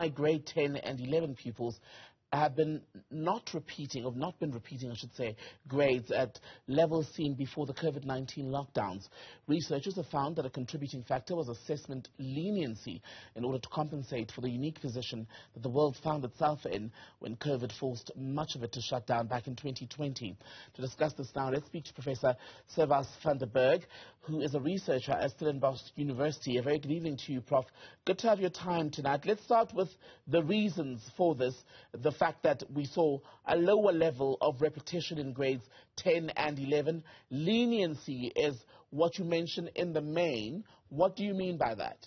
grade 10 and 11 pupils have been not been repeating, I should say, grades at levels seen before the Covid-19 lockdowns. Researchers have found that a contributing factor was assessment leniency in order to compensate for the unique position that the world found itself in when Covid forced much of it to shut down back in 2020. To discuss this now, let's speak to Professor Servaas van der Berg, who is a researcher at Stellenbosch University. A very good evening to you, Prof. Good to have your time tonight. Let's start with the reasons for this, the fact that we saw a lower level of repetition in grades 10 and 11. Leniency is what you mentioned in the main. What do you mean by that?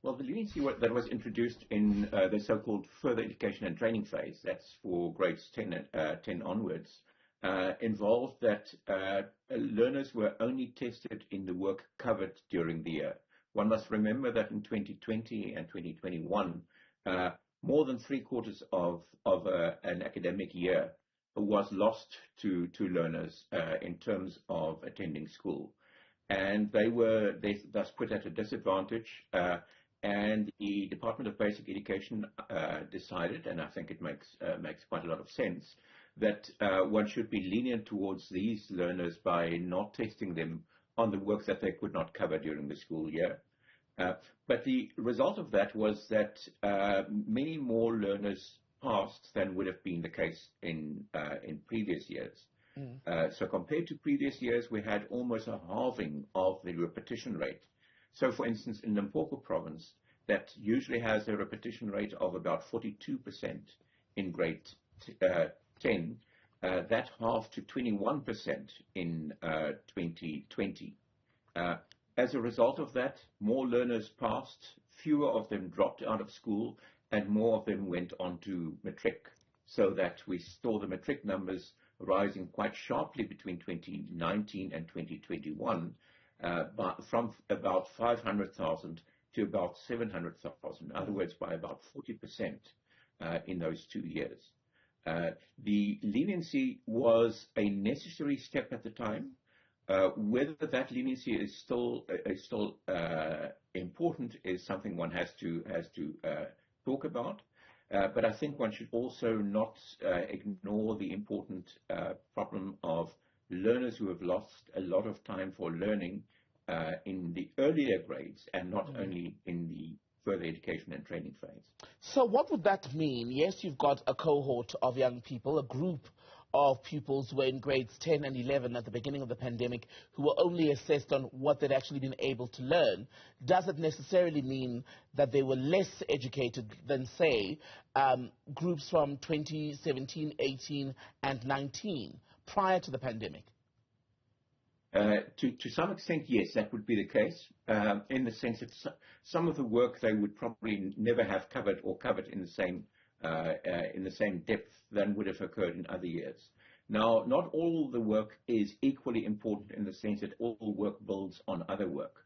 Well, the leniency that was introduced in the so-called further education and training phase, that's for grades 10 onwards, involved that learners were only tested in the work covered during the year. One must remember that in 2020 and 2021, more than three-quarters of an academic year was lost to learners in terms of attending school. And they thus put at a disadvantage. And the Department of Basic Education decided, and I think it makes quite a lot of sense, that one should be lenient towards these learners by not testing them on the work that they could not cover during the school year. But the result of that was that many more learners passed than would have been the case in previous years. So compared to previous years, we had almost a halving of the repetition rate. So, for instance, in Limpopo province, that usually has a repetition rate of about 42% in grade 10, that halved to 21% in 2020. As a result of that, more learners passed, fewer of them dropped out of school, and more of them went on to matric, so that we saw the matric numbers rising quite sharply between 2019 and 2021, from about 500,000 to about 700,000, in other words, by about 40% in those 2 years. The leniency was a necessary step at the time. Whether that leniency is still important is something one has to talk about. But I think one should also not ignore the important problem of learners who have lost a lot of time for learning in the earlier grades and not only in the further education and training phase. So what would that mean? Yes, you've got a cohort of young people, a group of pupils who were in grades 10 and 11 at the beginning of the pandemic who were only assessed on what they'd actually been able to learn. Does it necessarily mean that they were less educated than, say, groups from 2017, 18 and 19 prior to the pandemic? To some extent, yes, that would be the case, in the sense that some of the work they would probably never have covered or covered in the same depth than would have occurred in other years. Now, not all the work is equally important in the sense that all work builds on other work.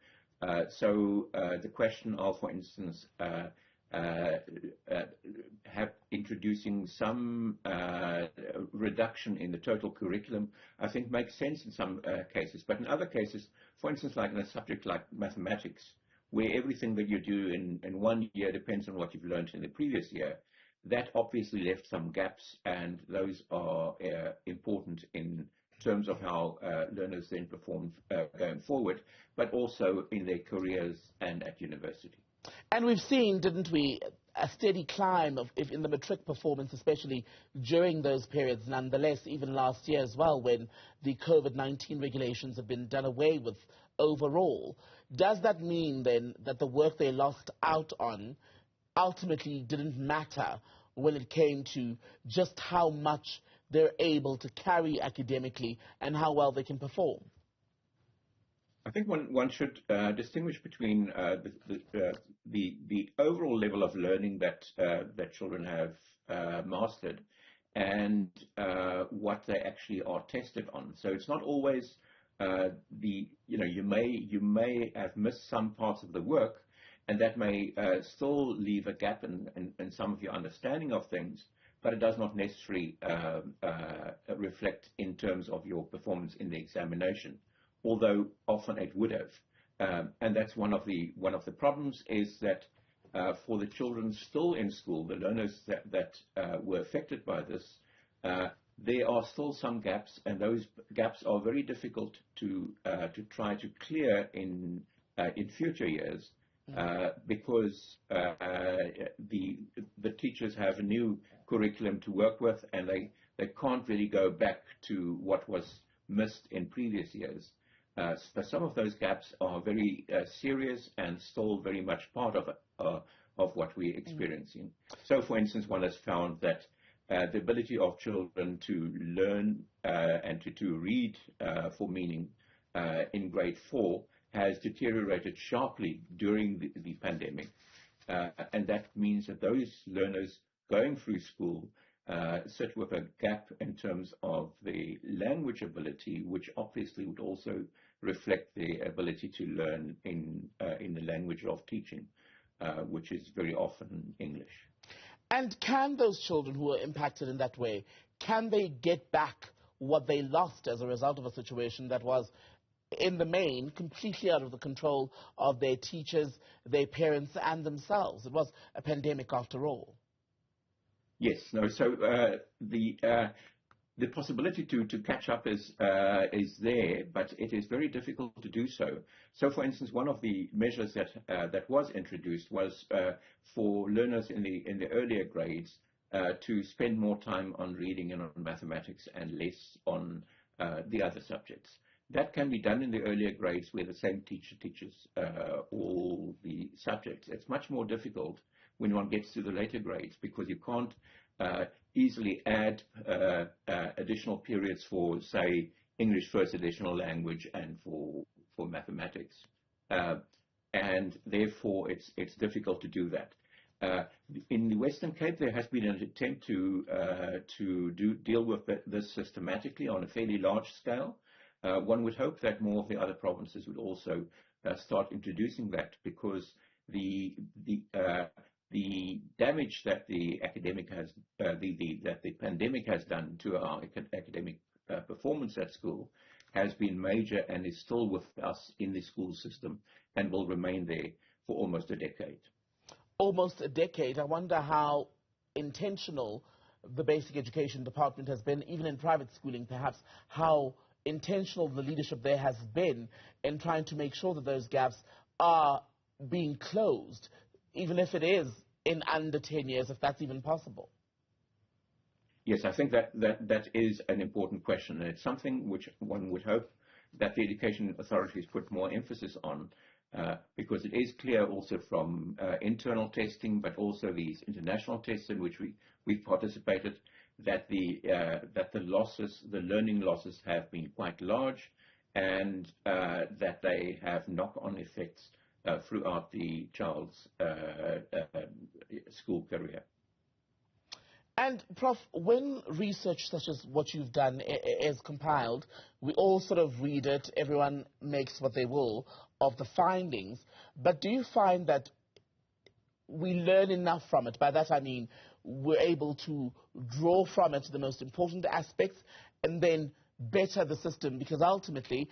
So the question of, for instance, introducing some reduction in the total curriculum, I think makes sense in some cases. But in other cases, for instance, like in a subject like mathematics, where everything that you do in 1 year depends on what you've learned in the previous year, that obviously left some gaps, and those are important in terms of how learners then perform going forward, but also in their careers and at university. And we've seen, didn't we, a steady climb in the matric performance, especially during those periods, nonetheless, even last year as well, when the COVID-19 regulations have been done away with overall. Does that mean then that the work they lost out on ultimately didn't matter when it came to just how much they're able to carry academically and how well they can perform? I think one should distinguish between the overall level of learning that children have mastered and what they actually are tested on. So it's not always you may have missed some parts of the work, and that may still leave a gap in some of your understanding of things, but it does not necessarily reflect in terms of your performance in the examination, although often it would have. And that's one of the problems, is that for the children still in school, the learners that were affected by this, there are still some gaps, and those gaps are very difficult to try to clear in future years, because the teachers have a new curriculum to work with, and they can't really go back to what was missed in previous years. So some of those gaps are very serious and still very much part of what we're experiencing. So, for instance, one has found that the ability of children to learn and to read for meaning in grade 4 has deteriorated sharply during the pandemic. And that means that those learners going through school sit with a gap in terms of the language ability, which obviously would also reflect the ability to learn in the language of teaching, which is very often English. And can those children who are impacted in that way, can they get back what they lost as a result of a situation that was, in the main, completely out of the control of their teachers, their parents, and themselves? It was a pandemic after all. Yes. No. So the possibility to catch up is there, but it is very difficult to do so. So, for instance, one of the measures that was introduced was for learners in the earlier grades to spend more time on reading and on mathematics and less on the other subjects. That can be done in the earlier grades where the same teacher teaches all the subjects. It's much more difficult when one gets to the later grades, because you can't easily add additional periods for, say, English first additional language and for mathematics, and therefore it's difficult to do that. In the Western Cape, there has been an attempt to deal with this systematically on a fairly large scale. One would hope that more of the other provinces would also start introducing that, because the damage that the pandemic has done to our academic performance at school has been major and is still with us in the school system and will remain there for almost a decade. Almost a decade. I wonder how intentional the basic education department has been, even in private schooling perhaps, how intentional the leadership there has been in trying to make sure that those gaps are being closed, even if it is in under 10 years, if that's even possible. Yes, I think that is an important question, and it's something which one would hope that the education authorities put more emphasis on, because it is clear also from internal testing, but also these international tests in which we've participated, that the learning losses have been quite large, and that they have knock-on effects throughout the child's school career. And, Prof, when research such as what you've done is compiled, we all sort of read it, everyone makes what they will of the findings, but do you find that we learn enough from it? By that I mean we're able to draw from it the most important aspects and then better the system, because ultimately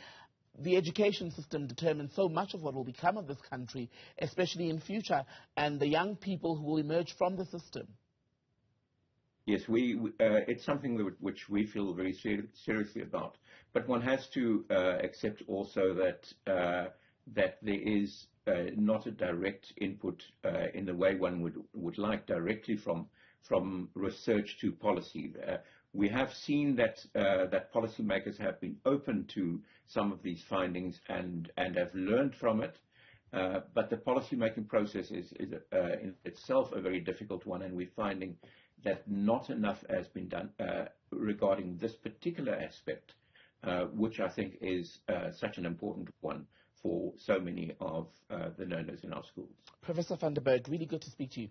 the education system determines so much of what will become of this country, especially in future, and the young people who will emerge from the system. Yes, it's something which we feel very seriously about. But one has to accept also that there is not a direct input in the way one would like directly from research to policy. We have seen that policymakers have been open to some of these findings and have learned from it. But the policymaking process is in itself a very difficult one, and we're finding that not enough has been done regarding this particular aspect, which I think is such an important one for so many of the learners in our schools. Professor van der Berg, really good to speak to you.